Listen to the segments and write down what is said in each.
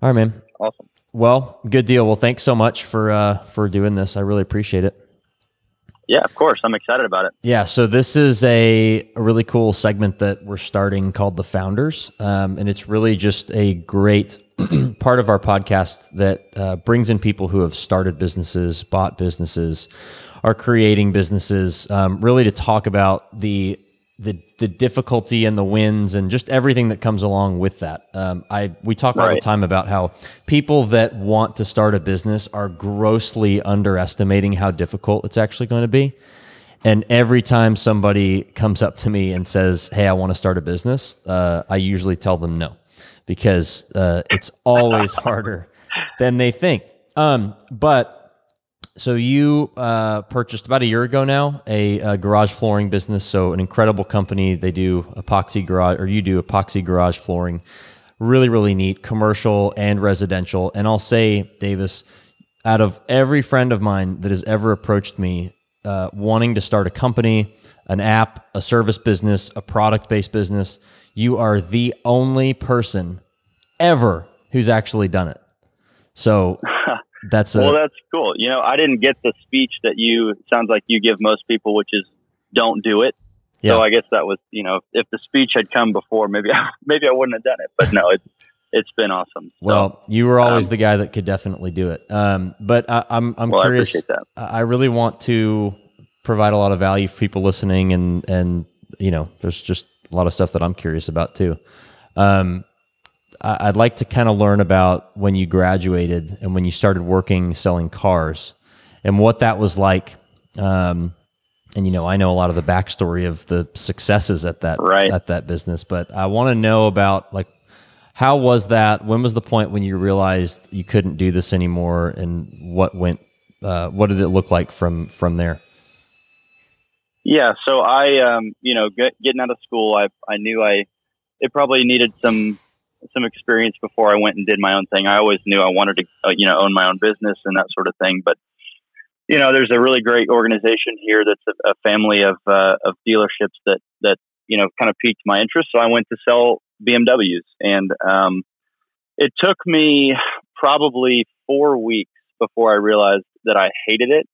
All right, man. Awesome. Well, good deal. Well, thanks so much for doing this. I really appreciate it. Yeah, of course. I'm excited about it. Yeah. So this is a really cool segment that we're starting called The Founders. And it's really just a great part of our podcast that brings in people who have started businesses, bought businesses, are creating businesses, really to talk about the difficulty and the wins and just everything that comes along with that. We talk all the time about how people that want to start a business are grossly underestimating how difficult it's actually going to be. And every time somebody comes up to me and says, "Hey, I want to start a business," I usually tell them no, because it's always harder than they think. So you purchased about a year ago now a garage flooring business. So an incredible company. They do epoxy garage, or you do epoxy garage flooring. Really, really neat, commercial and residential. And I'll say, Davis, out of every friend of mine that has ever approached me wanting to start a company, an app, a service business, a product-based business, you are the only person ever who's actually done it. So that's cool. You know, I didn't get the speech that sounds like you give most people, which is don't do it. Yeah. So I guess that was, you know, if the speech had come before, maybe I wouldn't have done it, but no, it's been awesome. Well, you were always the guy that could definitely do it. But I'm curious. I appreciate that. I really want to provide a lot of value for people listening, and you know, there's just a lot of stuff that I'm curious about too. I'd like to kind of learn about when you graduated and when you started working selling cars and what that was like. And, you know, I know a lot of the backstory of the successes at that business, but I want to know about, like, how was that? When was the point when you realized you couldn't do this anymore, and what did it look like from there? Yeah. So I, you know, getting out of school, I knew it probably needed some experience before I went and did my own thing. I always knew I wanted to, you know, own my own business and that sort of thing. But, you know, there's a really great organization here that's a family of dealerships that, you know, kind of piqued my interest. So I went to sell BMWs, and it took me probably 4 weeks before I realized that I hated it,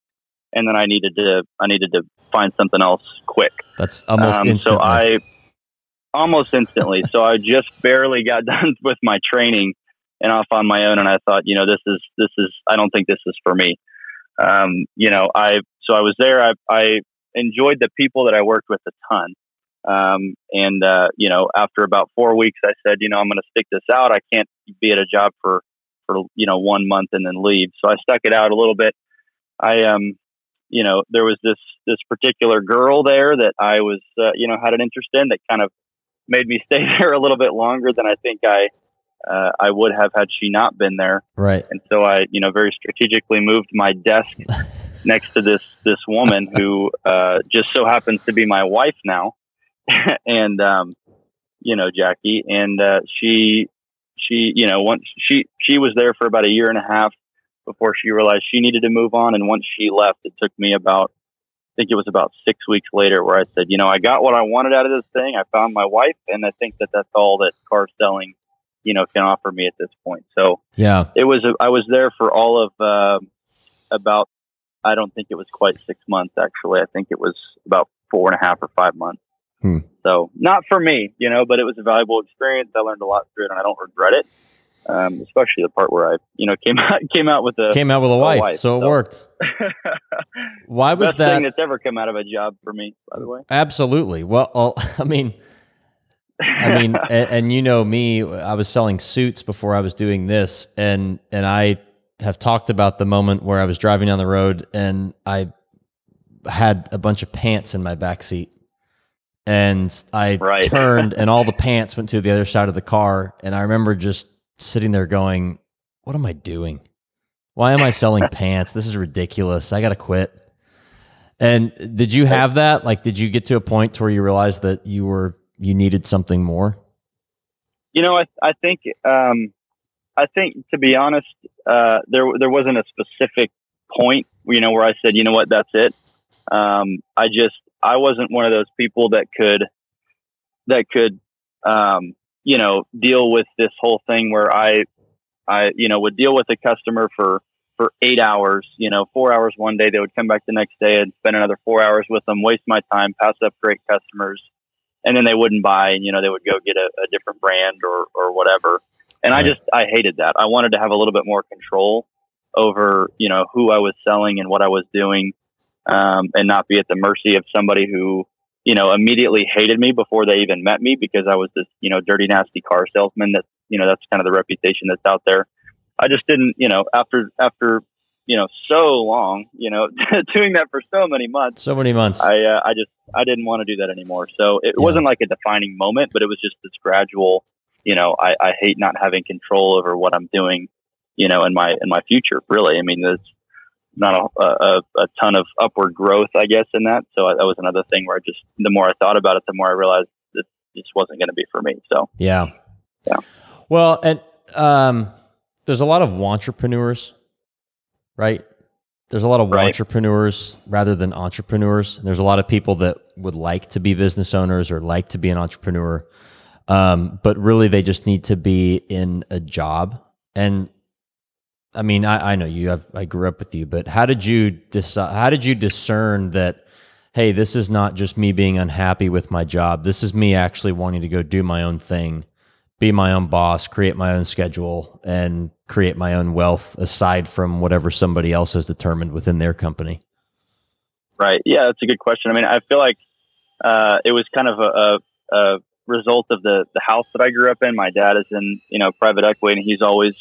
and then I needed to find something else quick. That's almost instantly. Almost instantly. So I just barely got done with my training and off on my own. And I thought, you know, this is, I don't think this is for me. You know, so I was there. I enjoyed the people that I worked with a ton. You know, after about 4 weeks, I said, you know, I'm going to stick this out. I can't be at a job for, you know, 1 month and then leave. So I stuck it out a little bit. You know, there was this particular girl there that I was, you know, had an interest in, that kind of made me stay there a little bit longer than I think I would have had she not been there. Right. And so I, you know, very strategically moved my desk next to this woman who just so happens to be my wife now. And you know, Jackie, and she you know, once she was there for about a year and a half before she realized she needed to move on. And once she left, it took me about 6 weeks later where I said, you know, I got what I wanted out of this thing. I found my wife, and I think that that's all that car selling, you know, can offer me at this point. So yeah, I was there for all of about, I don't think it was quite 6 months, actually. I think it was about 4.5 or 5 months. So not for me, you know, but it was a valuable experience. I learned a lot through it, and I don't regret it. Especially the part where I, you know, came out with a wife, so it worked. Why was best that thing that's ever come out of a job for me, by the way? Absolutely. Well, I mean, and you know me, I was selling suits before I was doing this, and I have talked about the moment where I was driving down the road and I had a bunch of pants in my back seat. And I turned and all the pants went to the other side of the car. And I remember just sitting there going, what am I doing? Why am I selling pants? This is ridiculous. I got to quit. And did you have that? Like, did you get to a point to where you realized that you needed something more? You know, I think to be honest, there wasn't a specific point, you know, where I said, you know what, that's it. I wasn't one of those people that could, you know, deal with this whole thing where I I, would deal with a customer for 8 hours, 4 hours one day. They would come back the next day and spend another 4 hours with them, waste my time, pass up great customers. And then they wouldn't buy, and, they would go get a different brand or whatever. And Right. I hated that. I wanted to have a little bit more control over, who I was selling and what I was doing, and not be at the mercy of somebody who, immediately hated me before they even met me because I was this, dirty, nasty car salesman. That, that's kind of the reputation that's out there. I just didn't, after, so long, doing that for so many months, I didn't want to do that anymore. So it wasn't like a defining moment, but it was just this gradual, I hate not having control over what I'm doing, in my future, really. I mean, there's not a ton of upward growth, I guess, in that. So that was another thing where the more I thought about it, the more I realized this just wasn't going to be for me. So, yeah. Yeah. Well, and, there's a lot of wantrepreneurs, right? There's a lot of Right. wantrepreneurs rather than entrepreneurs. There's a lot of people that would like to be business owners or like to be an entrepreneur. But really they just need to be in a job. And I mean, I know I grew up with you, but how did you discern that, hey, this is not just me being unhappy with my job. This is me actually wanting to go do my own thing, be my own boss, create my own schedule, and create my own wealth aside from whatever somebody else has determined within their company? Right. Yeah, that's a good question. I mean, I feel like it was kind of a result of the house that I grew up in. My dad is in, private equity, and he's always,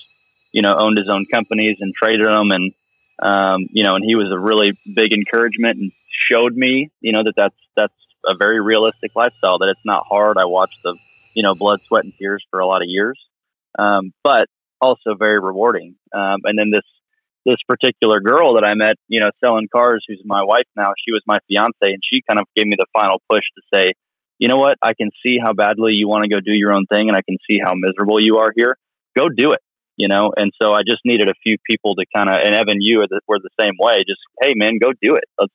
owned his own companies and traded them. And, and he was a really big encouragement and showed me, that's a very realistic lifestyle, that it's not hard. I watched the, blood, sweat, and tears for a lot of years, but also very rewarding. And then this particular girl that I met, selling cars, who's my wife now, she was my fiance, and she kind of gave me the final push to say, you know what, I can see how badly you want to go do your own thing, and I can see how miserable you are here. Go do it, And so I just needed a few people to kind of, and Evan, you were the same way. Just, hey man, go do it. Let's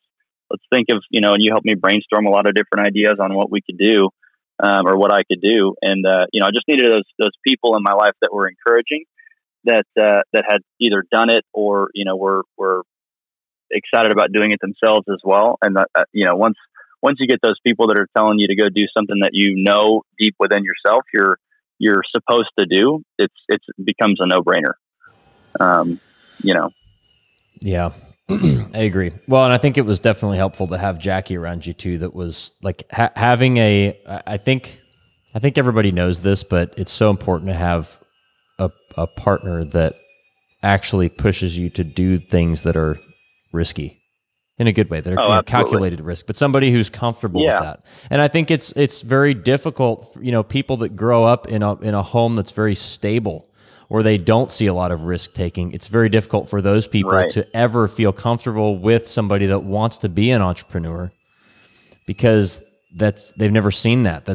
think of, and you helped me brainstorm a lot of different ideas on what we could do, or what I could do. And, I just needed those people in my life that were encouraging, that had either done it or, were excited about doing it themselves as well. And once you get those people that are telling you to go do something that, deep within yourself, you're supposed to do, it becomes a no-brainer. Yeah, I agree. Well, and I think it was definitely helpful to have Jackie around you too. That was like having I think everybody knows this, but it's so important to have a partner that actually pushes you to do things that are risky in a good way, that are calculated risk, but somebody who's comfortable with that. And I think it's very difficult, people that grow up in a home that's very stable, where they don't see a lot of risk taking. It's very difficult for those people to ever feel comfortable with somebody that wants to be an entrepreneur, because they've never seen that.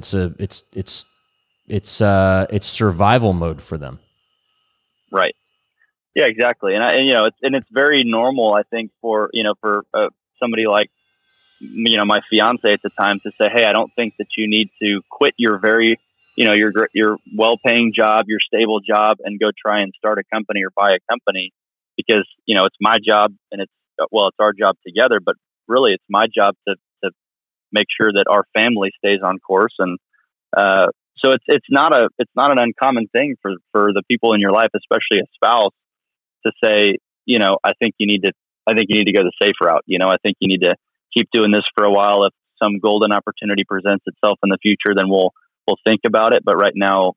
It's survival mode for them. Right. Yeah, exactly. And it's very normal, I think, for somebody like, my fiance at the time, to say, hey, I don't think that you need to quit your very, your well-paying job, your stable job, and go try and start a company or buy a company, because, it's my job, and it's our job together, but really it's my job to make sure that our family stays on course. And, so it's not an uncommon thing for the people in your life, especially a spouse, to say, I think you need to go the safe route. I think you need to keep doing this for a while. If some golden opportunity presents itself in the future, then we'll think about it. But right now,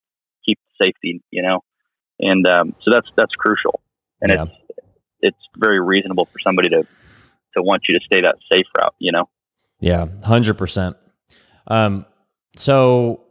keep safety, and so that's crucial. And it's very reasonable for somebody to want you to stay that safe route, Yeah, 100%. So,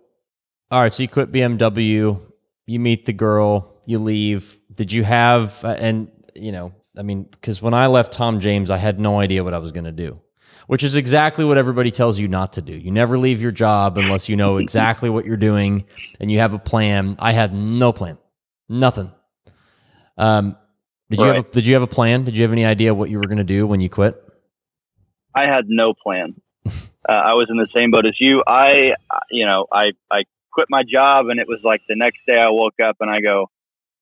all right, so you quit BMW, you meet the girl, you leave. Did you have, because when I left Tom James, I had no idea what I was going to do, which is exactly what everybody tells you not to do. You never leave your job unless you know exactly what you're doing and you have a plan. I had no plan, nothing. Did you have a plan? Did you have any idea what you were going to do when you quit? I had no plan. I was in the same boat as you. I quit my job, and it was like the next day I woke up and I go,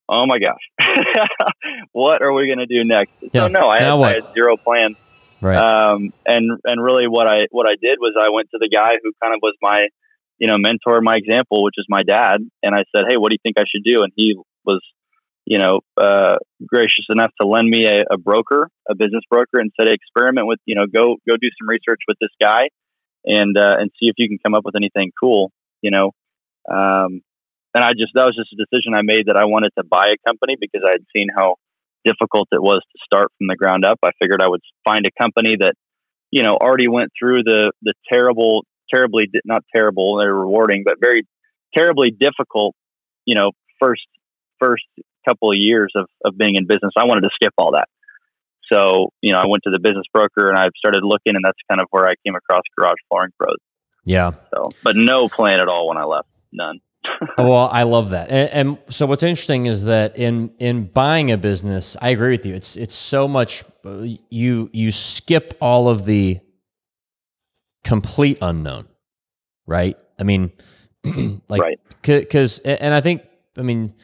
oh my gosh, what are we going to do next? Yeah. So no, I had zero plan. Right. And really what I did was I went to the guy who kind of was my, mentor, my example, which is my dad. And I said, hey, what do you think I should do? And he was, gracious enough to lend me a broker, a business broker, and said, experiment with, go do some research with this guy and see if you can come up with anything cool, and that was just a decision I made that I wanted to buy a company because I had seen how difficult it was to start from the ground up. I figured I would find a company that, already went through the terribly, not terrible, they're rewarding, but very terribly difficult, first couple of years of being in business. I wanted to skip all that. So, I went to the business broker and I started looking, and that's kind of where I came across Garage Flooring Pros. Yeah. So, but no plan at all when I left. None. Well, I love that. And so what's interesting is that in buying a business, I agree with you. It's so much, you skip all of the complete unknown, right? I mean, like, right. Cause, and I think, I mean,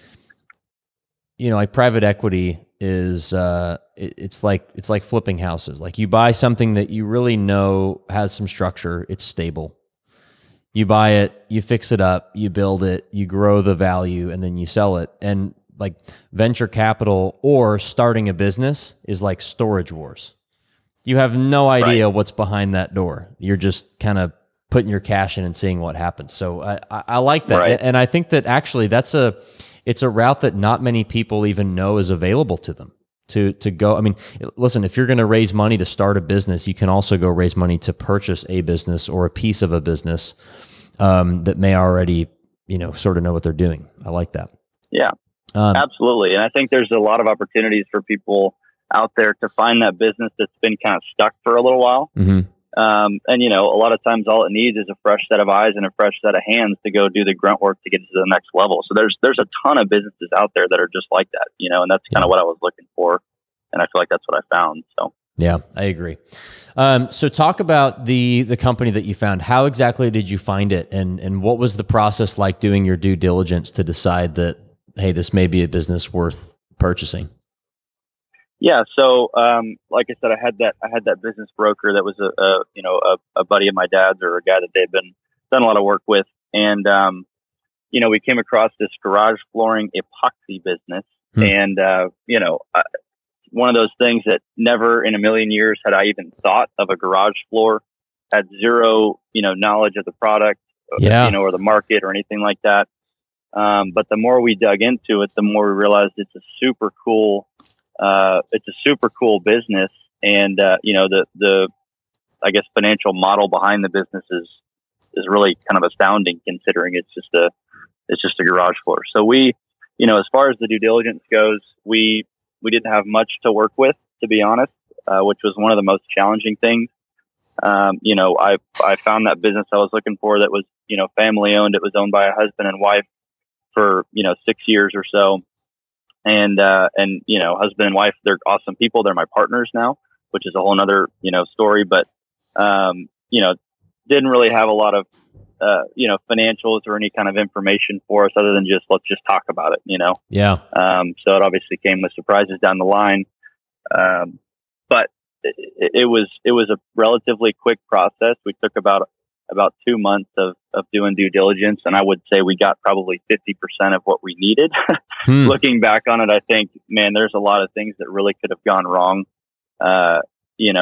like private equity is, it's like flipping houses. Like you buy something that you really know has some structure, it's stable. You buy it, you fix it up, you build it, you grow the value, and then you sell it. And like venture capital or starting a business is like storage wars. You have no idea what's behind that door. You're just kind of putting your cash in and seeing what happens. So I like that. Right. And I think that actually it's a route that not many people even know is available to them. To go, I mean, listen, if you're going to raise money to start a business, you can also go raise money to purchase a business or a piece of a business that may already, sort of know what they're doing. I like that. Yeah, absolutely. And I think there's a lot of opportunities for people out there to find that business that's been kind of stuck for a little while. Mm-hmm. And, a lot of times all it needs is a fresh set of eyes and a fresh set of hands to go do the grunt work to get to the next level. So there's a ton of businesses out there that are just like that, and that's kind of what I was looking for. And I feel like that's what I found. So, yeah, I agree. So talk about the company that you found. How exactly did you find it? And what was the process like doing your due diligence to decide that, hey, this may be a business worth purchasing? Yeah. So, like I said, I had that business broker that was a buddy of my dad's, or a guy that they've been done a lot of work with. And, we came across this garage flooring epoxy business. And, one of those things that never in a million years had I even thought of a garage floor, had zero, knowledge of the product, or the market or anything like that. But the more we dug into it, the more we realized it's a super cool business. And, the I guess, financial model behind the business is really kind of astounding, considering it's just a garage floor. So we, as far as the due diligence goes, we didn't have much to work with, to be honest, which was one of the most challenging things. I found that business I was looking for that was, family owned. It was owned by a husband and wife for, 6 years or so. And husband and wife, they're awesome people. They're my partners now, which is a whole nother, story, but, didn't really have a lot of, financials or any kind of information for us other than let's just talk about it, Yeah. So it obviously came with surprises down the line. But it was a relatively quick process. We took about 2 months of doing due diligence. And I would say we got probably 50% of what we needed. Looking back on it, I think, man, there's a lot of things that really could have gone wrong.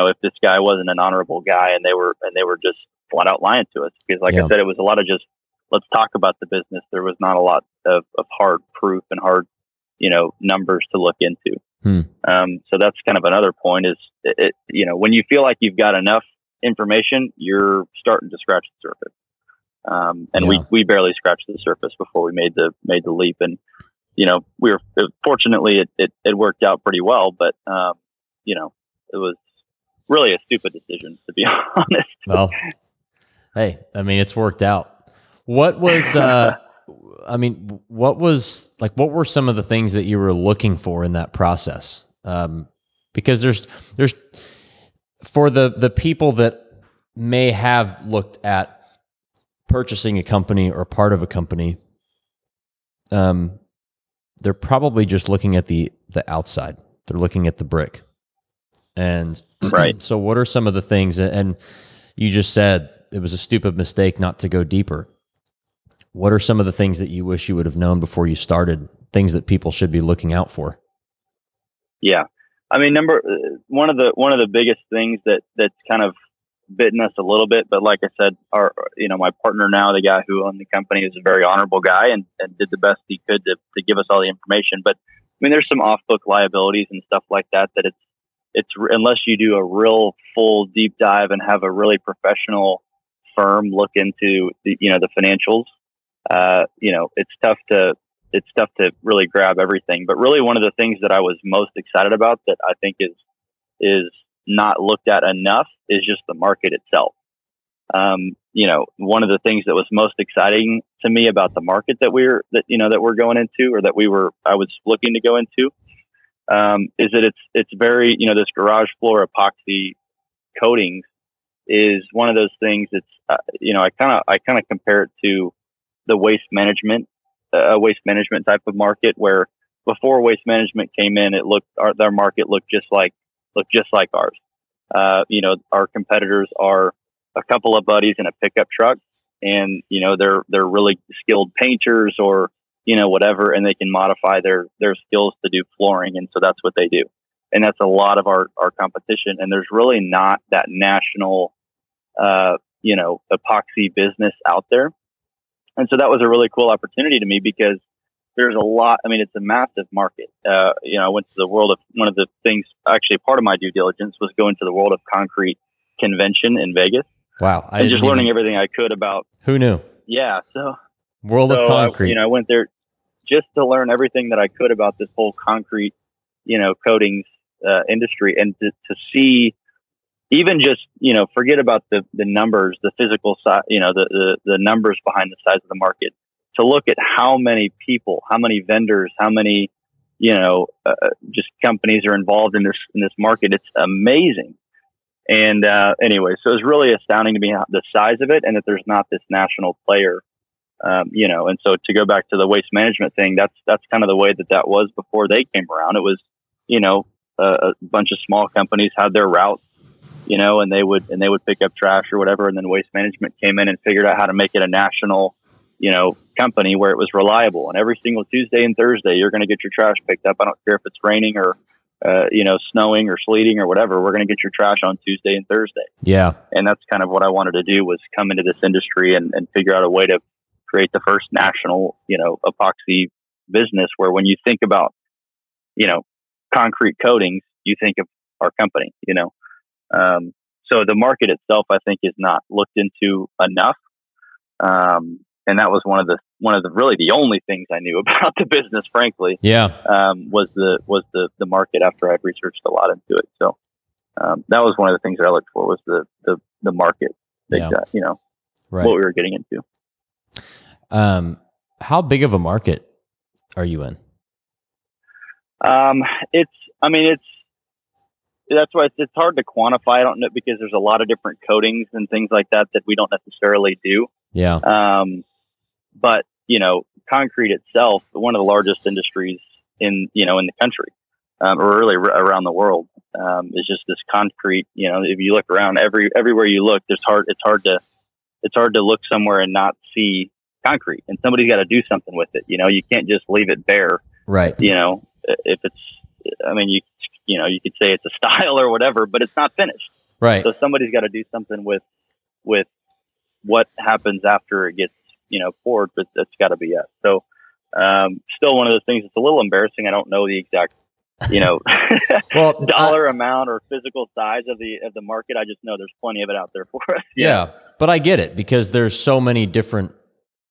If this guy wasn't an honorable guy and they were just flat out lying to us, because like I said, it was a lot of just, let's talk about the business. There was not a lot of hard proof and hard, numbers to look into. So that's kind of another point is, when you feel like you've got enough information, you're starting to scratch the surface. And we barely scratched the surface before we made the leap. And, we were, fortunately it worked out pretty well, but, it was really a stupid decision, to be honest. Well, hey, I mean, it's worked out. What was, what were some of the things that you were looking for in that process? Because there's for the people that may have looked at purchasing a company or part of a company, they're probably just looking at the outside. They're looking at the brick. And Right. so what are some of the things, and you just said it was a stupid mistake not to go deeper. What are some of the things that you wish you would have known before you started, things that people should be looking out for? Yeah. I mean, one of the biggest things that's kind of bitten us a little bit, but like I said, my partner now, the guy who owned the company, is a very honorable guy and did the best he could to give us all the information. But I mean, there's some off book liabilities and stuff like that it's unless you do a real full deep dive and have a really professional firm look into the financials, it's tough to really grab everything. But really, one of the things that I was most excited about that I think is not looked at enough is just the market itself. One of the things that was most exciting to me about the market that we're going into, or I was looking to go into, is that it's very, this garage floor epoxy coatings is one of those things that's, I kind of compare it to the waste management type of market, where before waste management came in, their market looked just like ours. Our competitors are a couple of buddies in a pickup truck, and they're really skilled painters or whatever, and they can modify their skills to do flooring, and so that's what they do. And that's a lot of our competition. And there's really not that national epoxy business out there. And so that was a really cool opportunity to me, because there's a lot. I mean, it's a massive market. I went to the world of, one of the things, actually part of my due diligence was going to the World of Concrete convention in Vegas. Wow. And just learning everything I could about. Who knew? Yeah. World of Concrete. I went there just to learn everything that I could about this whole concrete, coatings industry, and to see, even just, forget about the numbers, the physical side, the numbers behind the size of the market, to look at how many people, how many vendors, how many, just companies are involved in this market. It's amazing. And anyway, so it's really astounding to me the size of it, and that there's not this national player, and so to go back to the waste management thing, that's kind of the way that was before they came around. It was, a bunch of small companies had their routes, and they would pick up trash or whatever. And then waste management came in and figured out how to make it a national, company where it was reliable. And every single Tuesday and Thursday, you're going to get your trash picked up. I don't care if it's raining or, snowing or sleeting or whatever. We're going to get your trash on Tuesday and Thursday. Yeah. And that's kind of what I wanted to do, was come into this industry and figure out a way to create the first national, epoxy business, where when you think about, concrete coatings, you think of our company, so the market itself, I think, is not looked into enough. And that was one of the really the only things I knew about the business, frankly. Yeah. Was the market, after I'd researched a lot into it. So, that was one of the things that I looked for, was the market, that, right, what we were getting into. How big of a market are you in? That's why it's hard to quantify. I don't know, because there's a lot of different coatings and things like that we don't necessarily do. Yeah. But concrete itself, one of the largest industries in the country, or really around the world, is just this concrete. If you look around, everywhere you look, it's hard to look somewhere and not see concrete, and somebody's got to do something with it. You can't just leave it bare. Right. If it's, you could say it's a style or whatever, but it's not finished. Right. So somebody's got to do something with what happens after it gets, poured, but that's got to be it. So, still one of those things. It's a little embarrassing. I don't know the exact, dollar amount or physical size of the market. I just know there's plenty of it out there for us. Yeah. But I get it, because there's so many different,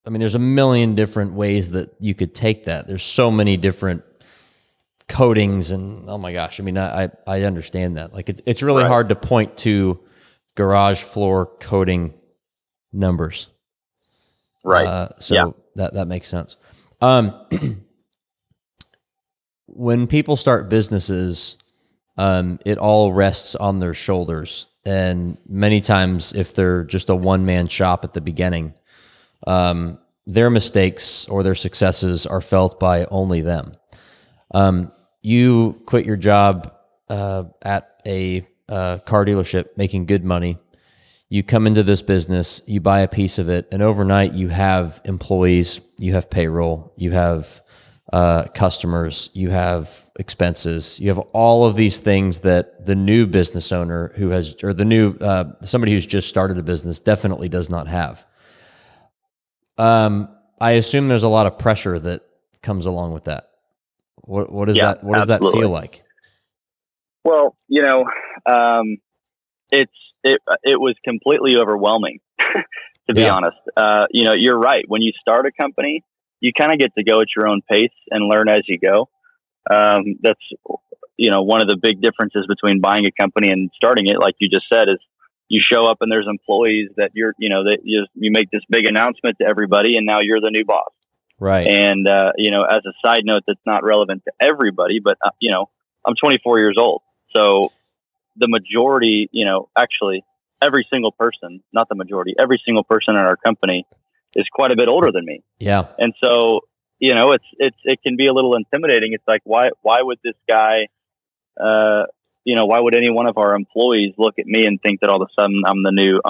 there's a million different ways that you could take that. There's so many different coatings, and oh my gosh, I understand that. Like it's really hard to point to garage floor coating numbers. Right. So that makes sense. When people start businesses, it all rests on their shoulders. And many times, if they're just a one-man shop at the beginning, their mistakes or their successes are felt by only them. You quit your job at a car dealership, making good money. You come into this business, you buy a piece of it, and overnight you have employees, you have payroll, you have customers, you have expenses, you have all of these things that the new business owner who has, or the new somebody who's just started a business definitely does not have. I assume there's a lot of pressure that comes along with that. What is that? What does that feel like? Well, it was completely overwhelming, to be honest. You're right. When you start a company, you kind of get to go at your own pace and learn as you go. That's, one of the big differences between buying a company and starting it, like you just said, is you show up and there's employees that you make this big announcement to everybody, and now you're the new boss. Right. And, as a side note, that's not relevant to everybody, but, I'm 24 years old. So the majority, actually every single person, not the majority, every single person in our company is quite a bit older than me. Yeah. And so, it can be a little intimidating. It's like, why would this guy, why would any one of our employees look at me and think that all of a sudden I'm the new,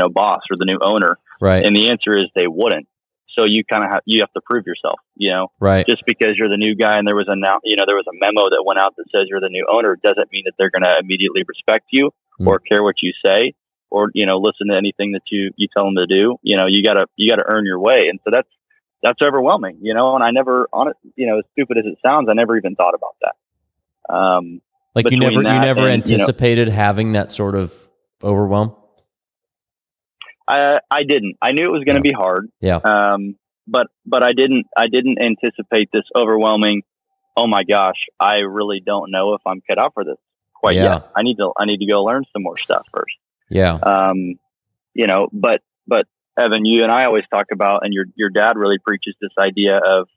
boss or the new owner? Right. And the answer is they wouldn't. So you kind of have to prove yourself, right. Just because you're the new guy and there was a memo that went out that says you're the new owner doesn't mean that they're going to immediately respect you or care what you say or, listen to anything that you tell them to do. You gotta earn your way. And so that's overwhelming, and I never, as stupid as it sounds, I never even thought about that. Like you never anticipated having that sort of overwhelm? I didn't. I knew it was going to be hard. Yeah. But I didn't anticipate this overwhelming. Oh my gosh, I really don't know if I'm cut out for this quite yet. I need to go learn some more stuff first. Yeah. But Evan, you and I always talk about, and your dad really preaches this idea of,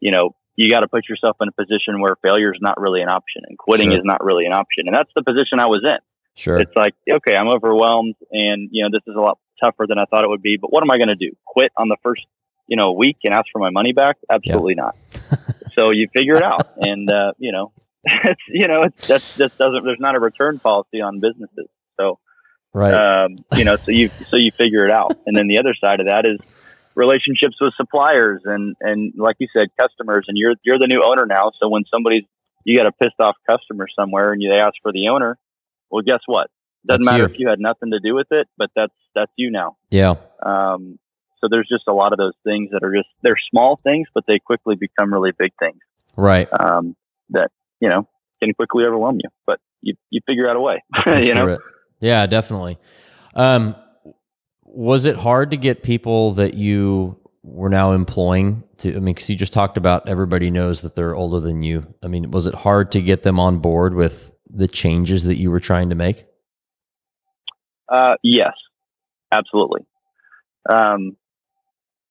you got to put yourself in a position where failure is not really an option and quitting is not really an option. And that's the position I was in. Sure. It's like, okay, I'm overwhelmed and, this is a lot tougher than I thought it would be, but what am I going to do? Quit on the first, week and ask for my money back? Absolutely not. So you figure it out. And, there's not a return policy on businesses. So, right. So you figure it out. And then the other side of that is relationships with suppliers and like you said, customers, and you're the new owner now. So when you got a pissed off customer somewhere and they ask for the owner, well, guess what? Doesn't matter if you had nothing to do with it, but that's you now. Yeah. So there's just a lot of those things that are they're small things, but they quickly become really big things. Right. That, can quickly overwhelm you, but you figure out a way, Yeah, definitely. Was it hard to get people that you were now employing because you just talked about everybody knows that they're older than you. Was it hard to get them on board with the changes that you were trying to make? Yes, absolutely. Part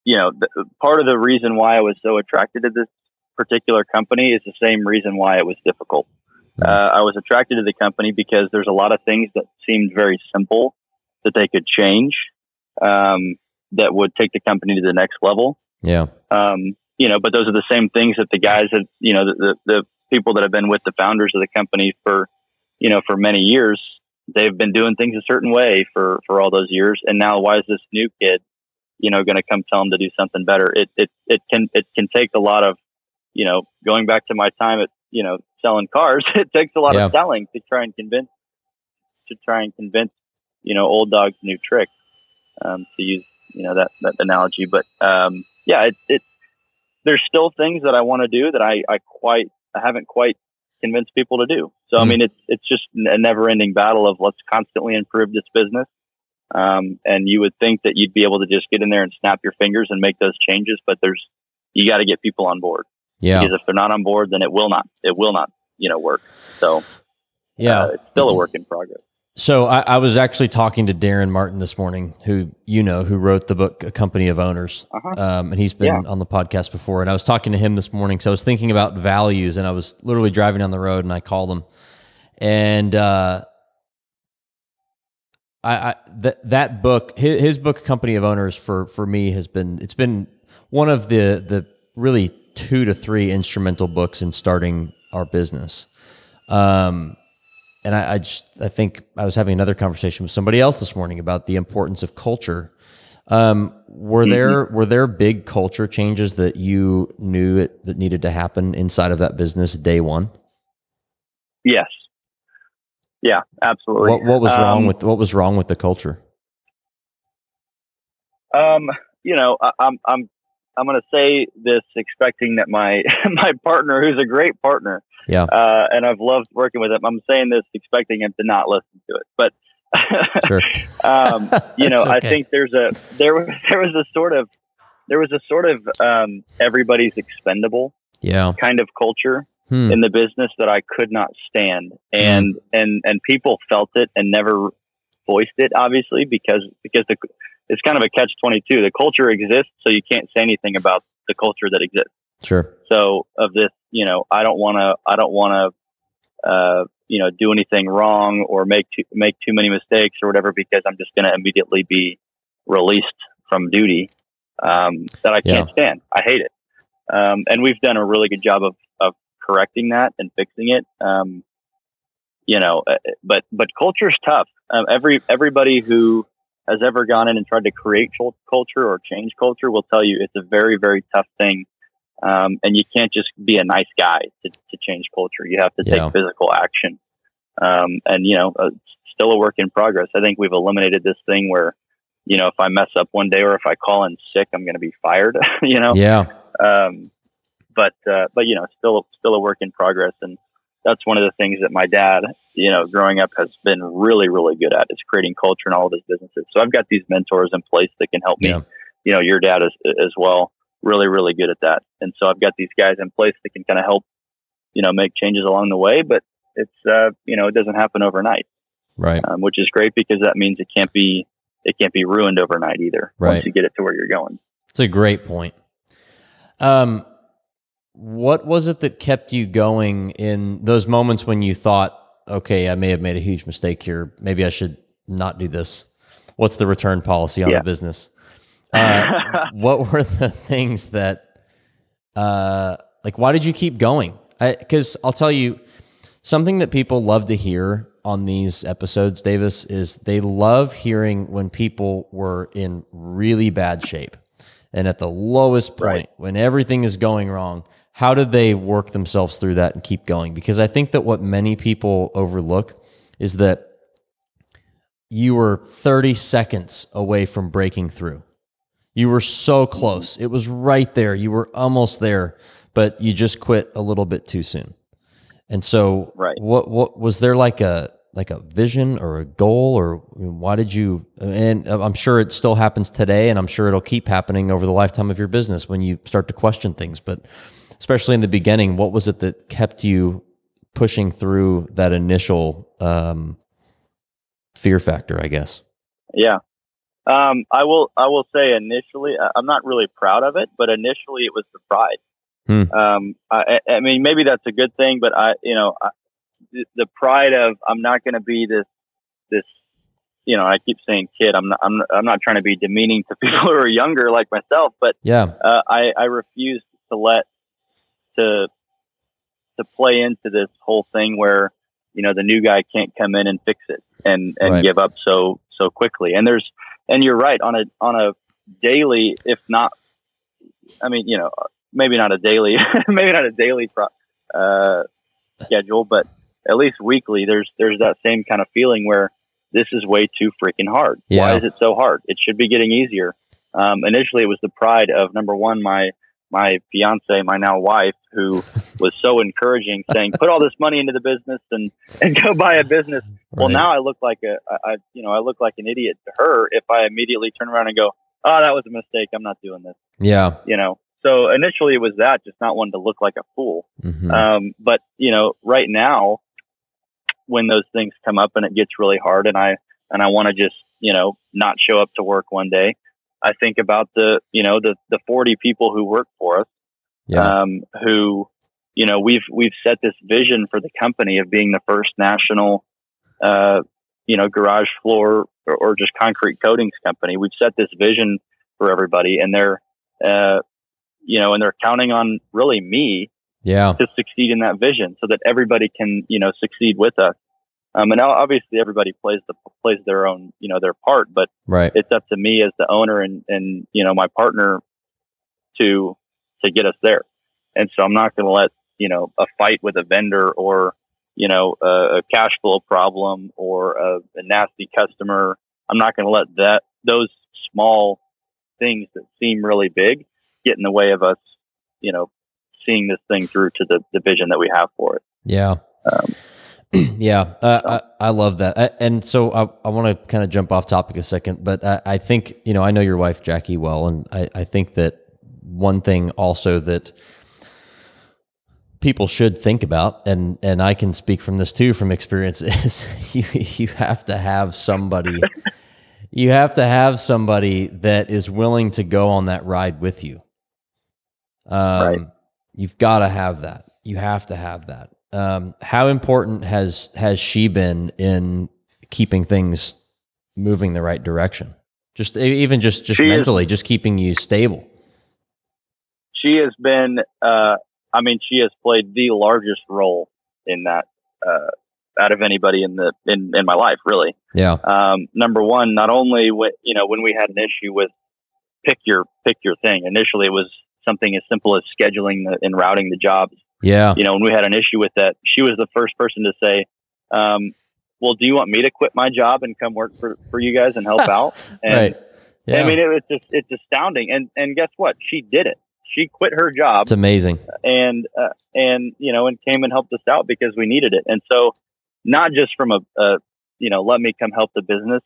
of the reason why I was so attracted to this particular company is the same reason why it was difficult. I was attracted to the company because there's a lot of things that seemed very simple that they could change, that would take the company to the next level. Yeah. But those are the same things that the guys that, the people that have been with the founders of the company for many years, they've been doing things a certain way for all those years. And now why is this new kid, going to come tell them to do something better? It can take a lot of, going back to my time at, selling cars, it takes a lot of selling to try and convince, old dogs new tricks, to use, that analogy. But, there's still things that I want to do that I haven't quite convinced people to do. So, it's just a never ending battle of let's constantly improve this business. And you would think that you'd be able to just get in there and snap your fingers and make those changes, but you got to get people on board. Yeah. Because if they're not on board, then it will not, work. So it's still a work in progress. So I was actually talking to Darren Martin this morning, who wrote the book, A Company of Owners. And he's been on the podcast before. And I was talking to him this morning. So I was thinking about values, and I was literally driving down the road and I called him. And that book, his book, Company of Owners, for me it's been one of the really 2 to 3 instrumental books in starting our business. And I think I was having another conversation with somebody else this morning about the importance of culture. Were there big culture changes that you knew that needed to happen inside of that business day one? Yes. Yeah, absolutely. What was wrong with the culture? You know, I'm going to say this expecting that my partner, who's a great partner, and I've loved working with him, I'm saying this expecting him to not listen to it, but sure. You know, okay. I think there was a sort of everybody's expendable kind of culture in the business that I could not stand, and people felt it and never voiced it, obviously, because it's kind of a catch-22. The culture exists, so you can't say anything about the culture that exists. Sure. So of this, you know, I don't want to, you know, do anything wrong or make too many mistakes or whatever, because I'm just going to immediately be released from duty that I can't stand. I hate it. And we've done a really good job of correcting that and fixing it. You know, but culture's tough. Everybody who has ever gone in and tried to create culture or change culture will tell you it's a very, very tough thing. And you can't just be a nice guy to change culture. You have to take physical action. And, you know, it's still a work in progress. I think we've eliminated this thing where, you know, if I mess up one day or if I call in sick, I'm going to be fired, you know? Yeah. But, you know, still a work in progress. And that's one of the things that my dad, you know, growing up has been really, really good at, is creating culture in all of his businesses. So I've got these mentors in place that can help me, you know, your dad as well, really, really good at that. And so I've got these guys in place that can kind of help, you know, make changes along the way, but it's, you know, it doesn't happen overnight. Right. Which is great, because that means it can't be ruined overnight either. Right. Once you get it to where you're going. It's a great point. What was it that kept you going in those moments when you thought, okay, I may have made a huge mistake here. Maybe I should not do this. What's the return policy on the business? What were the things that, like, why did you keep going? Because I'll tell you, something that people love to hear on these episodes, Davis, is they love hearing when people were in really bad shape and at the lowest point, when everything is going wrong. How did they work themselves through that and keep going? Because I think that what many people overlook is that you were 30 seconds away from breaking through. You were so close. It was right there. You were almost there, but you just quit a little bit too soon. And so what was there, like a vision or a goal, or why did you, and I'm sure it still happens today, and I'm sure it'll keep happening over the lifetime of your business when you start to question things, but especially in the beginning, what was it that kept you pushing through that initial fear factor, I guess? Yeah. I will say initially, I'm not really proud of it, but initially it was the pride. I mean, maybe that's a good thing, but the pride of, I'm not going to be this, you know, I keep saying kid, I'm not trying to be demeaning to people who are younger like myself, but I refuse to play into this whole thing where, you know, the new guy can't come in and fix it and give up so quickly. And you're right, on a daily, if not, I mean, you know, maybe not a daily, schedule, but at least weekly, there's that same kind of feeling where this is way too freaking hard. Why is it so hard? It should be getting easier. Initially it was the pride of, number one, my fiance, my now wife, who was so encouraging, saying, put all this money into the business and go buy a business. Well, now I look like I look like an idiot to her if I immediately turn around and go, oh, that was a mistake, I'm not doing this. Yeah. You know, so initially it was that, just not wanting to look like a fool. But, you know, right now, when those things come up and it gets really hard and I want to just, you know, not show up to work one day, I think about the 40 people who work for us, who, you know, we've set this vision for the company of being the first national, you know, garage floor or just concrete coatings company. We've set this vision for everybody, and they're, and they're counting on really me to succeed in that vision so that everybody can, succeed with us. And obviously everybody plays their own, their part, but it's up to me as the owner and my partner to get us there. And so I'm not going to let, a fight with a vendor or, a cash flow problem or a nasty customer. I'm not going to let those small things that seem really big get in the way of us, seeing this thing through to the vision that we have for it. Yeah. I love that. And so I want to kind of jump off topic a second, but I think, I know your wife, Jackie, well, and I think that one thing also that people should think about, and I can speak from this too, from experience, is you have to have somebody, that is willing to go on that ride with you. You've got to have that. You have to have that. How important has she been in keeping things moving the right direction? Just mentally, just keeping you stable. She has been, she has played the largest role in that, out of anybody in my life, really. Yeah. Number one, not only when we had an issue with pick your thing. Initially, it was something as simple as scheduling and routing the jobs. Yeah. When we had an issue with that, she was the first person to say, well, do you want me to quit my job and come work for you guys and help out? And right. Yeah. It's astounding. And guess what? She did it. She quit her job. It's amazing. And came and helped us out because we needed it. And so not just from let me come help the business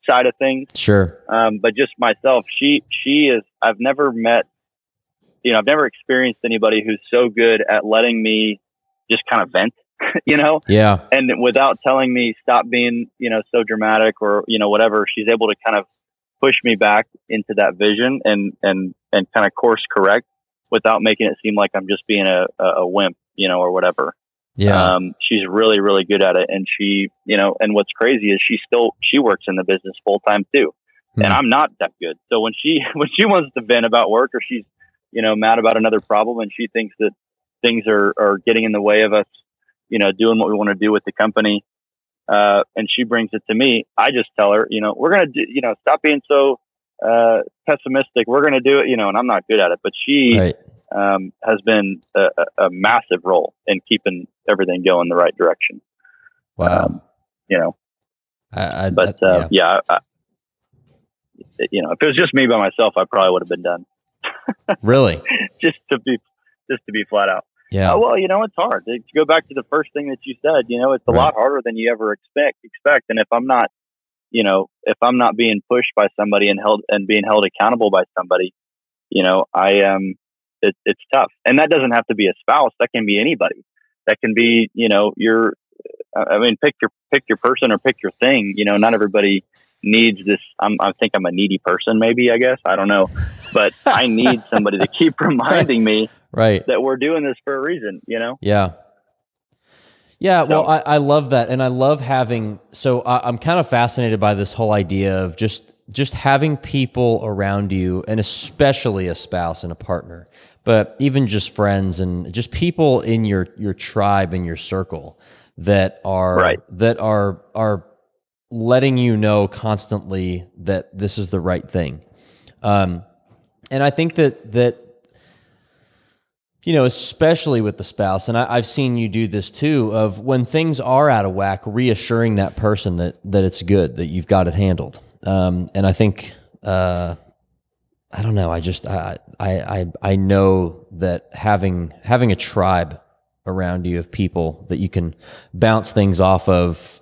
side of things. Sure. But just myself, she is, I've never experienced anybody who's so good at letting me just kind of vent, Yeah. And without telling me stop being, so dramatic or, whatever, she's able to kind of push me back into that vision and kind of course correct without making it seem like I'm just being a wimp, or whatever. Yeah. She's really, really good at it. And she, and what's crazy is she works in the business full time too. And I'm not that good. So when she wants to vent about work or she's, mad about another problem and she thinks that things are getting in the way of us, doing what we want to do with the company. And she brings it to me. I just tell her, we're going to do, stop being so, pessimistic. We're going to do it, and I'm not good at it, but she, has been a massive role in keeping everything going the right direction. Wow. If it was just me by myself, I probably would have been done. Really? just to be flat out. Yeah. Well, it's hard to go back to the first thing that you said. It's a lot harder than you ever expect. And if I'm not being pushed by somebody and being held accountable by somebody, it's tough. And that doesn't have to be a spouse. That can be anybody. That can be, pick your person or pick your thing. Not everybody needs this. I think I'm a needy person, maybe, I guess. I don't know. But I need somebody to keep reminding me that we're doing this for a reason, Yeah. Yeah. Well, I love that. And I love having, I'm kind of fascinated by this whole idea of just having people around you, and especially a spouse and a partner, but even just friends and just people in your tribe and your circle that are letting you know constantly that this is the right thing. And I think that especially with the spouse, and I've seen you do this too, of when things are out of whack, reassuring that person that it's good, that you've got it handled. And I think, I don't know, I know that having a tribe around you of people that you can bounce things off of,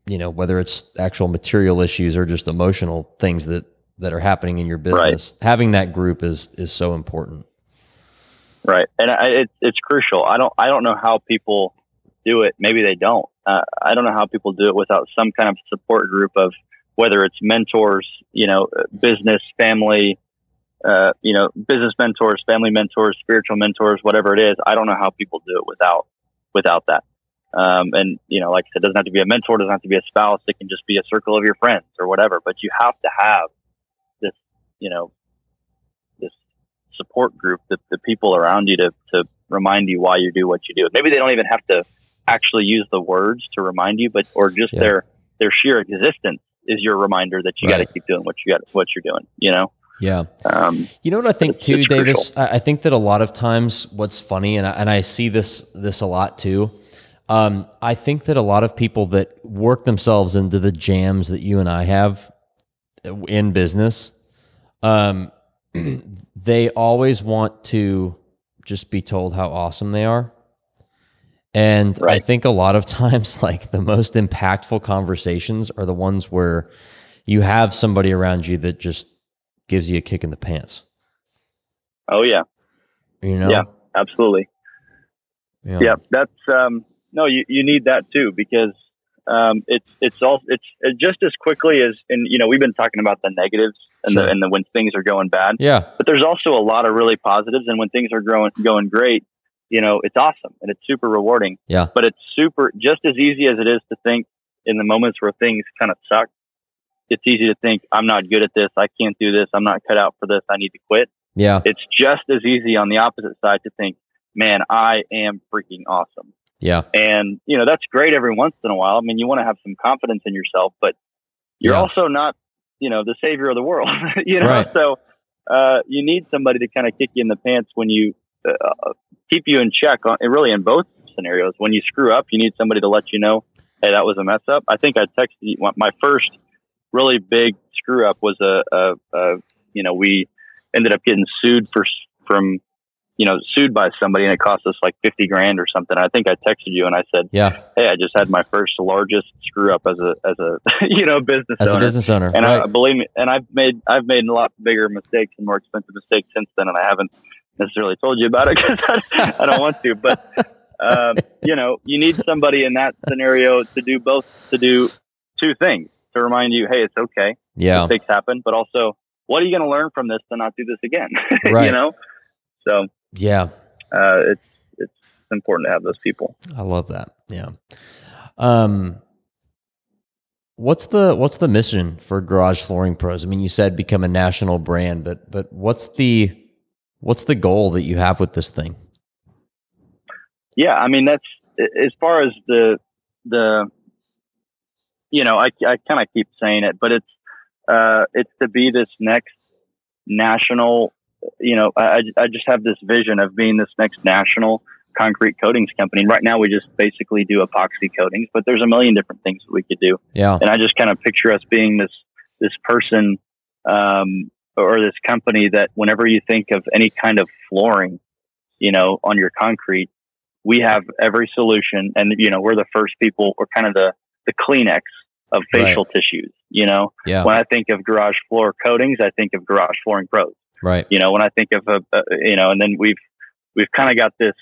whether it's actual material issues or just emotional things that are happening in your business, having that group is so important. Right. And it's crucial. I don't know how people do it. Maybe they don't. I don't know how people do it without some kind of support group of, whether it's mentors, business, family, business mentors, family mentors, spiritual mentors, whatever it is. I don't know how people do it without that. And, like I said, it doesn't have to be a mentor, it doesn't have to be a spouse. It can just be a circle of your friends or whatever, but you have to have this, this support group, the people around you to remind you why you do what you do. Maybe they don't even have to actually use the words to remind you, or just their sheer existence is your reminder that you got to keep doing what you're doing, you know? Yeah. You know what I think too, Davis? I think that a lot of times what's funny, and I see this a lot too. I think that a lot of people that work themselves into the jams that you and I have in business, they always want to just be told how awesome they are. And I think a lot of times, like, the most impactful conversations are the ones where you have somebody around you that just gives you a kick in the pants. Oh yeah. You know? Yeah, absolutely. Yeah. That's, no, you need that too, because, it's just as quickly as, and you know, we've been talking about the negatives and the when things are going bad. Yeah. But there's also a lot of really positives, and when things are going great, you know, it's awesome and it's super rewarding. Yeah. But it's just as easy as it is to think in the moments where things kind of suck. It's easy to think, I'm not good at this. I can't do this. I'm not cut out for this. I need to quit. Yeah. It's just as easy on the opposite side to think, man, I am freaking awesome. Yeah. And, you know, that's great every once in a while. I mean, you want to have some confidence in yourself, but you're also not, you know, the savior of the world, you know? So, you need somebody to kind of kick you in the pants when you, keep you in check really in both scenarios. When you screw up, you need somebody to let you know, hey, that was a mess up. I think I texted you, my first really big screw up was you know, we ended up getting sued sued by somebody, and it cost us like 50 grand or something. I think I texted you and I said, hey, I just had my first largest screw up as a you know, business owner. And believe me, and I've made a lot bigger mistakes and more expensive mistakes since then, and I haven't necessarily told you about it because I don't want to. But you know, you need somebody in that scenario to do two things: to remind you, hey, it's okay. Yeah, mistakes happen, but also, what are you going to learn from this to not do this again? You know. So yeah, it's important to have those people. I love that. Yeah. What's the mission for Garage Flooring Pros? I mean, you said become a national brand, but what's the goal that you have with this thing? Yeah, I mean, that's as far as the you know, I kind of keep saying it, but it's to be this next national. You know, I just have this vision of being this next national concrete coatings company. Right now, we just basically do epoxy coatings, but there's a million different things that we could do. Yeah. And I just kind of picture us being this person, or this company that whenever you think of any kind of flooring, you know, on your concrete, we have every solution. And, you know, we're the first people, we're kind of the Kleenex of facial tissues, you know. Yeah. When I think of garage floor coatings, I think of Garage Flooring Pros. Right. You know, when I think of you know, and then we've kind of got this,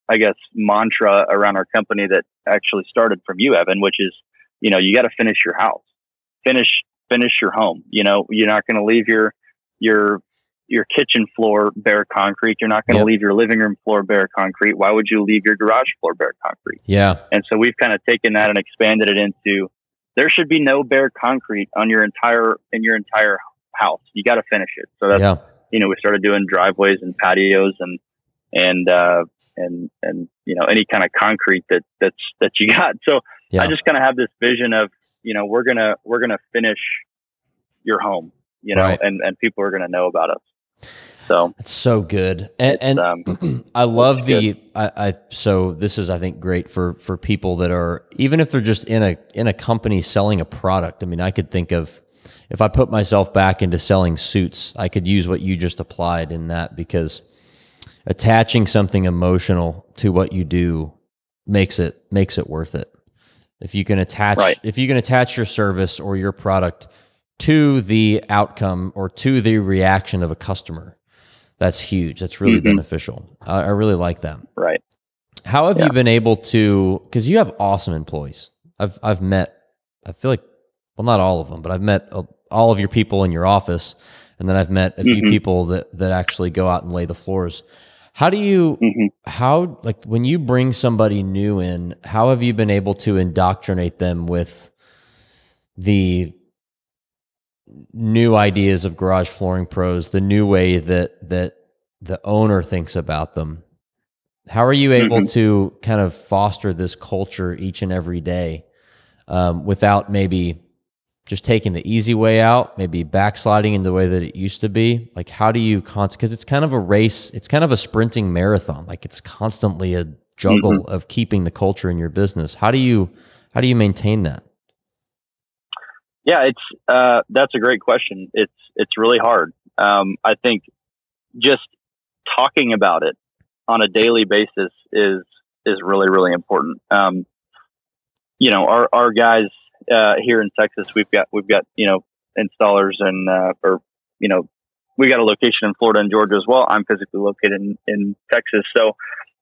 I guess, mantra around our company that actually started from you, Evan, which is, you know, you got to finish your house, finish your home. You know, you're not going to leave your kitchen floor bare concrete. You're not going to leave your living room floor bare concrete. Why would you leave your garage floor bare concrete? Yeah. And so we've kind of taken that and expanded it into, there should be no bare concrete on your entire house. You got to finish it. So that's, you know, we started doing driveways and patios and you know, any kind of concrete that you got. So I just kind of have this vision of, you know, we're going to finish your home, you know, and people are going to know about us. So it's so good. And I love so this is, I think, great for people that are, even if they're just in a company selling a product. I mean, I could think of, if I put myself back into selling suits, I could use what you just applied in that, because attaching something emotional to what you do makes it worth it. If you can attach your service or your product to the outcome or to the reaction of a customer, that's huge. That's really beneficial. I really like that. Right. How have you been able to, because you have awesome employees. I've met, I feel like, well, not all of them, but I've met all of your people in your office, and then I've met a few people that actually go out and lay the floors. How do you, like, when you bring somebody new in, how have you been able to indoctrinate them with the new ideas of garage flooring pros, the new way that the owner thinks about them. How are you able to kind of foster this culture each and every day without maybe just taking the easy way out, maybe backsliding in the way that it used to be? Like, how do you because it's kind of a race, it's kind of a sprinting marathon. Like, it's constantly a juggle of keeping the culture in your business. How do you maintain that? Yeah, that's a great question. It's really hard. I think just talking about it on a daily basis is really, really important. You know, our guys here in Texas, we've got installers and we got a location in Florida and Georgia as well. I'm physically located in Texas, so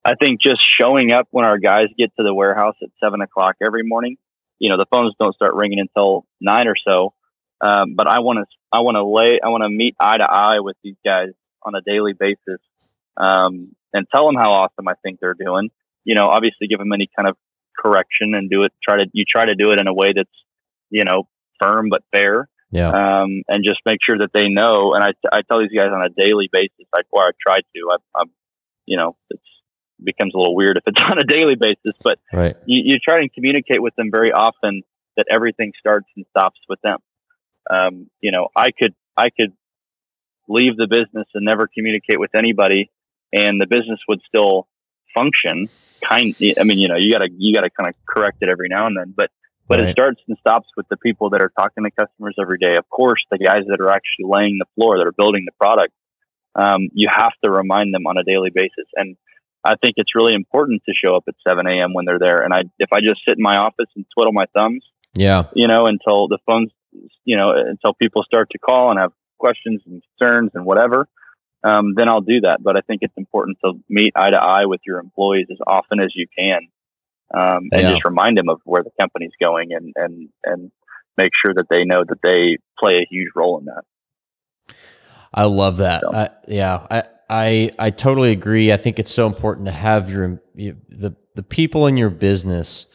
I think just showing up when our guys get to the warehouse at 7 o'clock every morning. You know, the phones don't start ringing until 9 or so. But I want to meet eye to eye with these guys on a daily basis, and tell them how awesome I think they're doing. You know, obviously give them any kind of correction and try to do it in a way that's, you know, firm but fair. Yeah. And just make sure that they know. And I tell these guys on a daily basis, I try to, you know, it becomes a little weird if it's on a daily basis, but right. You try to communicate with them very often that everything starts and stops with them. You know, I could leave the business and never communicate with anybody, and the business would still function. I mean, you know, you gotta kind of correct it every now and then, but right. It starts and stops with the people that are talking to customers every day. Of course, the guys that are actually laying the floor, that are building the product, you have to remind them on a daily basis. And I think it's really important to show up at 7 a.m. when they're there. And if I just sit in my office and twiddle my thumbs, yeah, you know, until the phones, you know, until people start to call and have questions and concerns and whatever, then I'll do that. But I think it's important to meet eye to eye with your employees as often as you can, and just remind them of where the company's going, and make sure that they know that they play a huge role in that. I love that. So. I totally agree. I think it's so important to have the people in your business.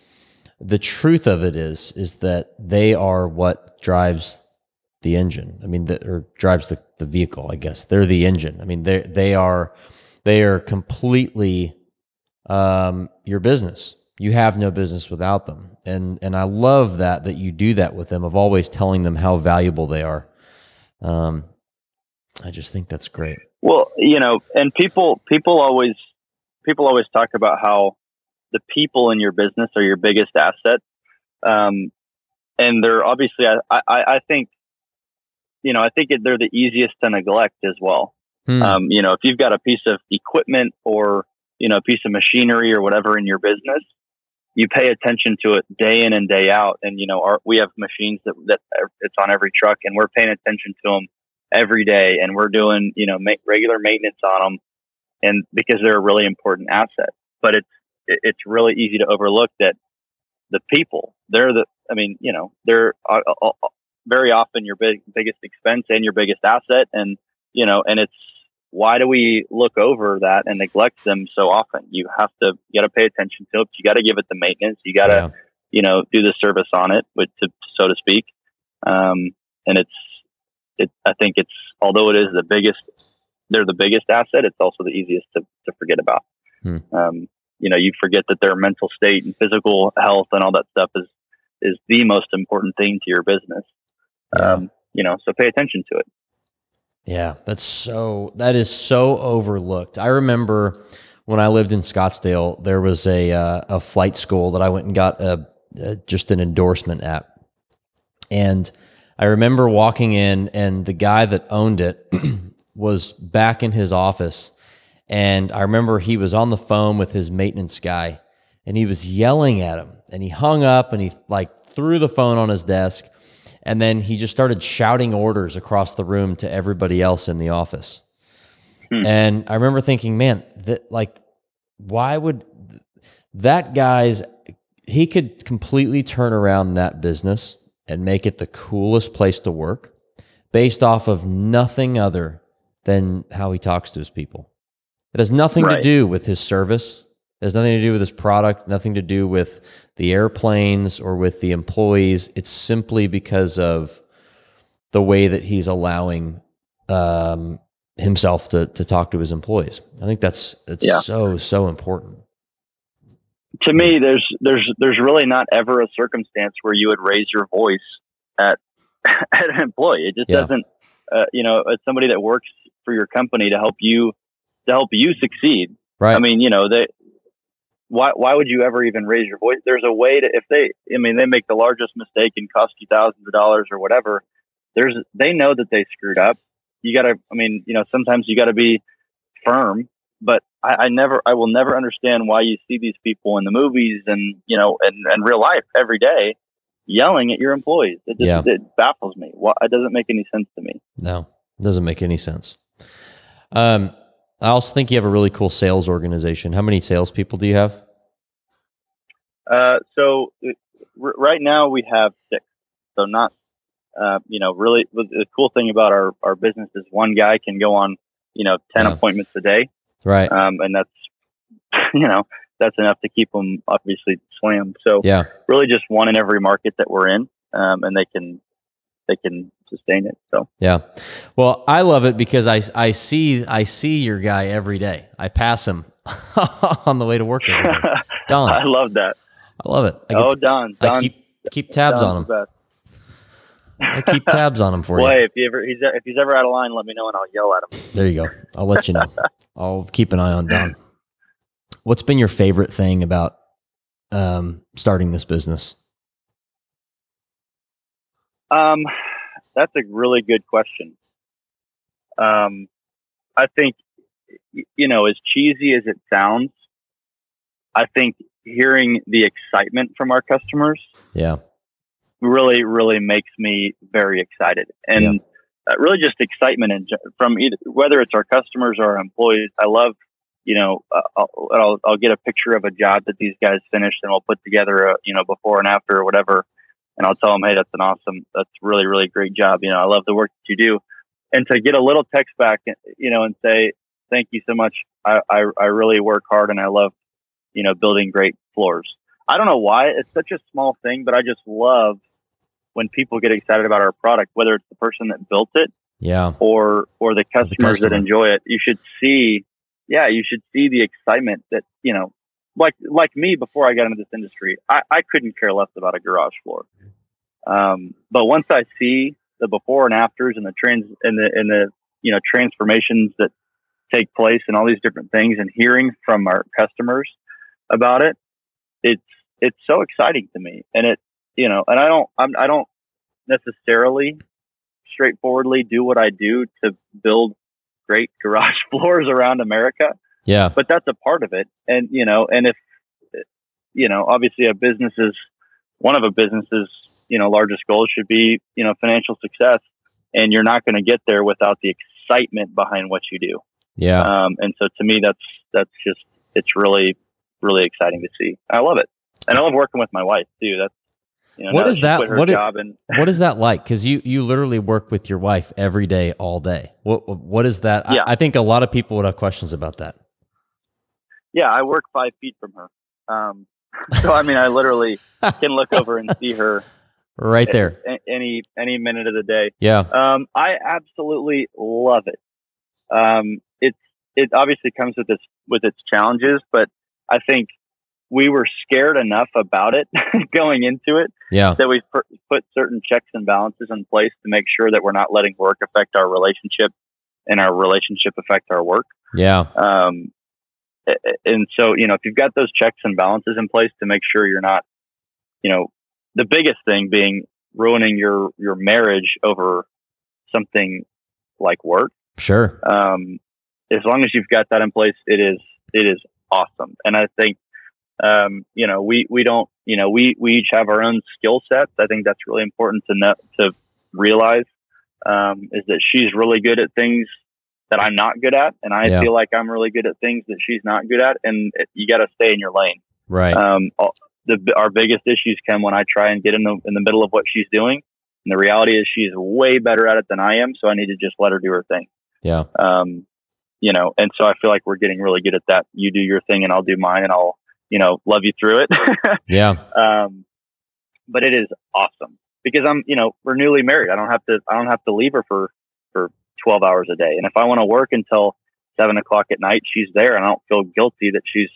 The truth of it is that they are what drives the engine. I mean, or drives the vehicle, I guess. They're the engine. I mean, they are completely your business. You have no business without them. And I love that you do that with them, of always telling them how valuable they are. I just think that's great. Well, you know, and people always talk about how the people in your business are your biggest asset. And they're obviously, I think, you know, they're the easiest to neglect as well. You know, if you've got a piece of equipment or, you know, a piece of machinery or whatever in your business, you pay attention to it day in and day out. And, you know, we have machines that it's on every truck, and we're paying attention to them every day, and we're doing, you know, regular maintenance on them, and because they're a really important asset. But it's really easy to overlook that the people, they're very often your biggest expense and your biggest asset. And, you know, and it's, why do we look over that and neglect them so often? You got to pay attention to it. You got to give it the maintenance. You got to, you know, do the service on it, so to speak. And I think it's, although it is they're the biggest asset, it's also the easiest to forget about. You know, you forget that their mental state and physical health and all that stuff is the most important thing to your business. You know, so pay attention to it. Yeah, that is so overlooked. I remember when I lived in Scottsdale, there was a flight school that I went and got just an endorsement at. And I remember walking in, and the guy that owned it was back in his office. And I remember he was on the phone with his maintenance guy, and he was yelling at him, and he hung up, and he like threw the phone on his desk. And then he just started shouting orders across the room to everybody else in the office. And I remember thinking, man, why would that he could completely turn around that business and make it the coolest place to work based off of nothing other than how he talks to his people. It has nothing to do with his service. It has nothing to do with his product, nothing to do with the airplanes or with the employees. It's simply because of the way that he's allowing himself to talk to his employees. I think it's so important. To me, there's really not ever a circumstance where you would raise your voice at an employee. It just doesn't. It's somebody that works for your company to help you succeed. Right. I mean, why would you ever even raise your voice? There's a way to, if they make the largest mistake and cost you thousands of dollars or whatever. They know that they screwed up. You gotta, sometimes you gotta be firm, but I will never understand why you see these people in the movies and, and real life every day yelling at your employees. It baffles me. It doesn't make any sense to me. No, it doesn't make any sense. I also think you have a really cool sales organization. How many salespeople do you have? So right now we have 6. So not, really the cool thing about our business is one guy can go on, 10 appointments a day. Right. And that's, that's enough to keep them obviously slammed. So really just one in every market that we're in. And they can sustain it. So, yeah. Well, I love it because I see your guy every day. I pass him on the way to work every day. Don. I love that. I love it. Don. I keep tabs on him. I keep tabs on him for you. Boy, if he's ever out of line, let me know and I'll yell at him. There you go. I'll let you know. I'll keep an eye on Don. What's been your favorite thing about starting this business? That's a really good question. I think, as cheesy as it sounds, I think hearing the excitement from our customers, really, really makes me very excited. And really just excitement from whether it's our customers or our employees. I love, I'll get a picture of a job that these guys finished and we'll put together a, before and after or whatever. And I'll tell them, hey, that's really, really great job. I love the work that you do. And to get a little text back, and say, thank you so much. I really work hard and I love, building great floors. I don't know why it's such a small thing, but I just love when people get excited about our product, whether it's the person that built it or the customers that enjoy it. You should see the excitement that, like me before I got into this industry, I couldn't care less about a garage floor. But once I see the before and afters and the transformations that take place and all these different things and hearing from our customers about it, it's so exciting to me. And and I don't necessarily straightforwardly do what I do to build great garage floors around America. Yeah. But that's a part of it. And, and if, obviously one of a business's, largest goals should be, financial success. And you're not going to get there without the excitement behind what you do. Yeah. And so to me, it's really, really exciting to see. I love it. And I love working with my wife too. That's, what is that? What is that like? Because you literally work with your wife every day, all day. What is that? Yeah. I think a lot of people would have questions about that. Yeah, I work 5 feet from her. So I literally can look over and see her right there any minute of the day. Yeah. I absolutely love it. It obviously comes with its challenges, but I think we were scared enough about it going into it that we put certain checks and balances in place to make sure that we're not letting work affect our relationship and our relationship affect our work. Yeah. And so, if you've got those checks and balances in place to make sure you're not, the biggest thing being ruining your marriage over something like work. Sure. As long as you've got that in place, it is awesome. And I think, we don't, we each have our own skill sets. I think that's really important to realize, is that she's really good at things that I'm not good at. And I feel like I'm really good at things that she's not good at. And you got to stay in your lane. Right. Our biggest issues come when I try and get in the middle of what she's doing. And the reality is she's way better at it than I am. So I need to just let her do her thing. Yeah. And so I feel like we're getting really good at that. You do your thing and I'll do mine and I'll, love you through it. Yeah. But it is awesome. because we're newly married. I don't have to leave her for 12 hours a day. And if I want to work until 7 o'clock at night, she's there, and I don't feel guilty that she's,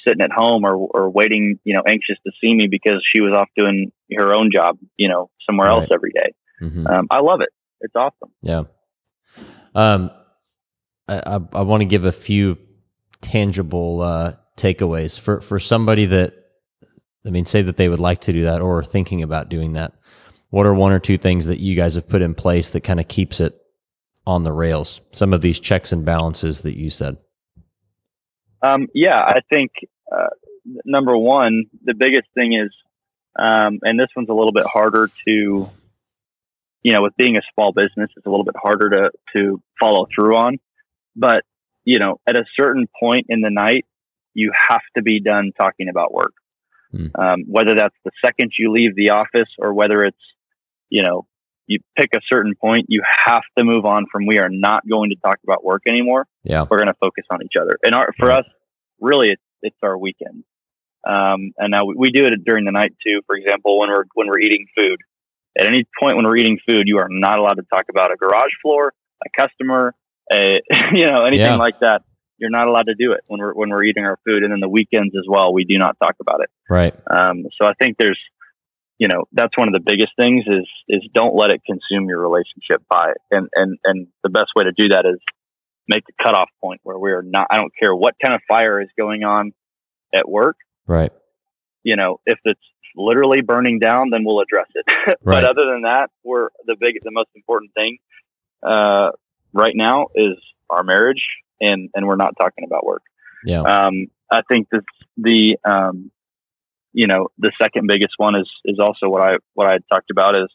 sitting at home or waiting, anxious to see me because she was off doing her own job, somewhere else every day. I love it. It's awesome. Yeah. I want to give a few tangible takeaways for somebody that, say that they would like to do that or are thinking about doing that. What are one or two things that you guys have put in place that kind of keeps it on the rails? Some of these checks and balances that you said. Yeah, I think number one, the biggest thing is, and this one's a little bit harder to, with being a small business, it's a little bit harder to follow through on. But, at a certain point in the night, you have to be done talking about work. Whether that's the second you leave the office or whether it's, you pick a certain point, you have to move on from, we are not going to talk about work anymore. Yeah. We're going to focus on each other. And for us, really, it's our weekend. And now we do it during the night too. For example, when we're eating food, at any point when we're eating food, you are not allowed to talk about a garage floor, a customer, anything like that. You're not allowed to do it when we're eating our food. And then the weekends as well, we do not talk about it. Right. So I think there's, that's one of the biggest things is don't let it consume your relationship and the best way to do that is make a cutoff point where we're not, I don't care what kind of fire is going on at work. Right. If it's literally burning down, then we'll address it. Right. But other than that, the most important thing, right now is our marriage and we're not talking about work. Yeah. I think the second biggest one is also what I talked about is,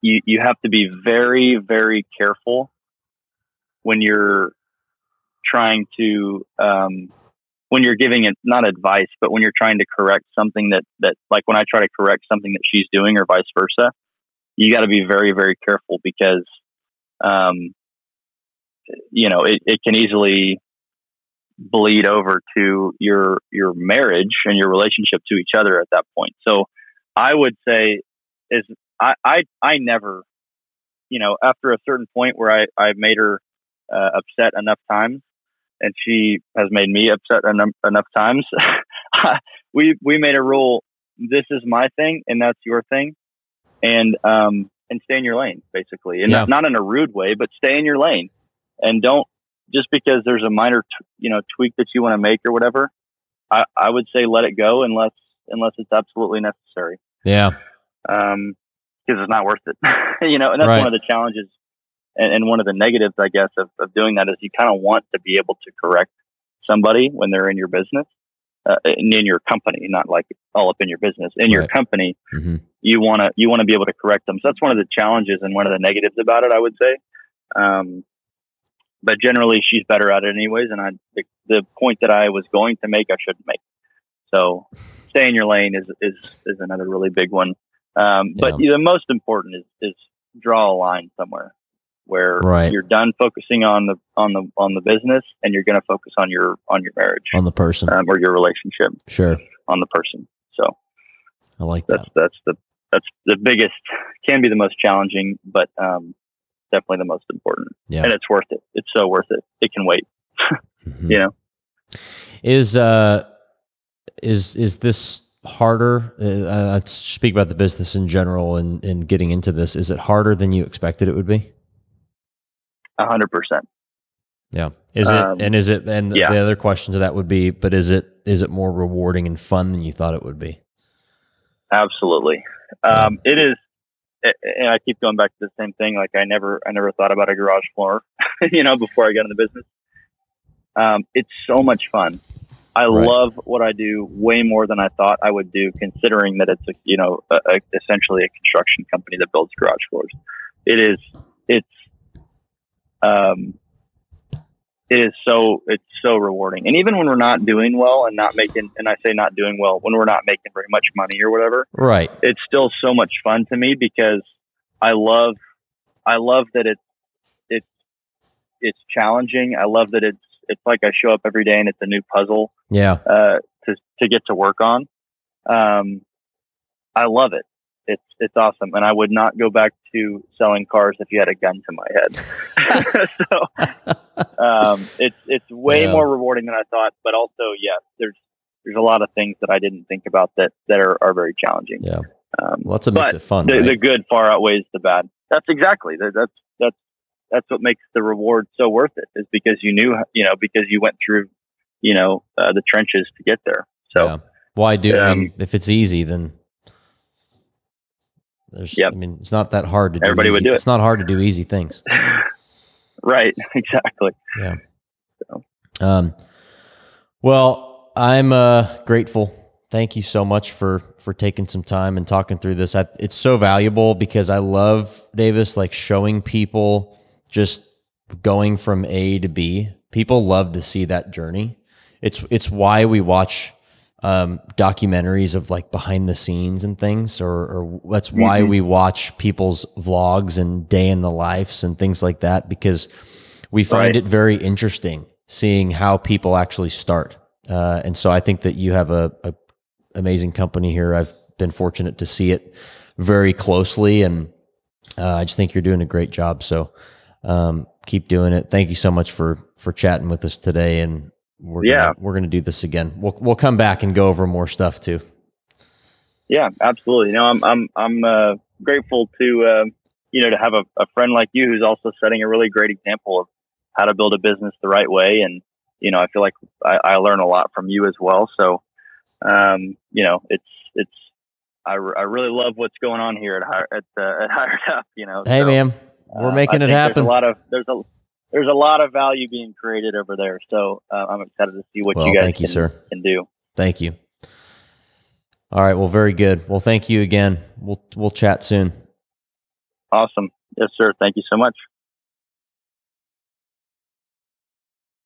you have to be very, very careful when you're trying to, when you're giving it, not advice, but when you're trying to correct something that like when I try to correct something that she's doing or vice versa, you got to be very, very careful because, it can easily bleed over to your marriage and your relationship to each other at that point. So I would say I never, after a certain point where I made her upset enough times and she has made me upset enough times, we made a rule. This is my thing and that's your thing. And stay in your lane basically. And not in a rude way, but stay in your lane and don't, just because there's a minor, tweak that you want to make or whatever, I would say let it go unless it's absolutely necessary. Yeah. Because it's not worth it. And that's one of the challenges and one of the negatives, I guess, of doing that is you kind of want to be able to correct somebody when they're in your business, in your company, not like all up in your business, in your company. Mm-hmm. You want to be able to correct them. So that's one of the challenges and one of the negatives about it, I would say. But generally she's better at it anyways. And the point that I was going to make, I shouldn't make. So stay in your lane is another really big one. But the most important is draw a line somewhere where you're done focusing on the business and you're going to focus on your marriage, on the person, or your relationship. Sure. On the person. So I like that. That's the biggest, can be the most challenging, but, definitely the most important. Yeah. And it's worth it. It's so worth it. It can wait. Mm-hmm. Is this harder? I speak about the business in general and getting into this. Is it harder than you expected it would be? 100%. Yeah. The other question to that would be, but is it more rewarding and fun than you thought it would be? Absolutely. It is. And I keep going back to the same thing. Like I never thought about a garage floor, before I got in the business. It's so much fun. I love what I do way more than I thought I would do, considering that it's essentially a construction company that builds garage floors. It's so rewarding. And even when we're not doing well and not making, and I say not doing well, when we're not making very much money or whatever, it's still so much fun to me because I love that it's challenging. I love that it's like I show up every day and it's a new puzzle. Yeah. To get to work on. I love it. It's awesome. And I would not go back to selling cars if you had a gun to my head. It's way more rewarding than I thought, but also, yes, there's a lot of things that I didn't think about that are very challenging. Yeah. Well, that's what makes it fun. The good far outweighs the bad. That's exactly, that's what makes the reward so worth it, is because you knew, because you went through, the trenches to get there. So, yeah. Well, I mean, if it's easy, then I mean, it's not that hard to do. Everybody would do it. It's not hard to do easy things. Right. Exactly. Yeah. So. Well, I'm grateful. Thank you so much for taking some time and talking through this. It's so valuable because I love, Davis, like showing people just going from A to B. People love to see that journey. It's why we watch documentaries of like behind the scenes and things, or that's why we watch people's vlogs and day in the lives and things like that, because we find it very interesting seeing how people actually start. And so I think that you have a amazing company here. I've been fortunate to see it very closely, and I just think you're doing a great job. So keep doing it. Thank you so much for chatting with us today, and we're gonna do this again. We'll come back and go over more stuff too. Yeah, absolutely. I'm grateful to to have a friend like you who's also setting a really great example of how to build a business the right way. And I feel like I learn a lot from you as well. So I really love what's going on here at HiredUp. Hey, man, we're making it happen. There's a lot of value being created over there. So I'm excited to see what you guys can do. Thank you. All right. Well, very good. Well, thank you again. We'll chat soon. Awesome. Yes, sir. Thank you so much.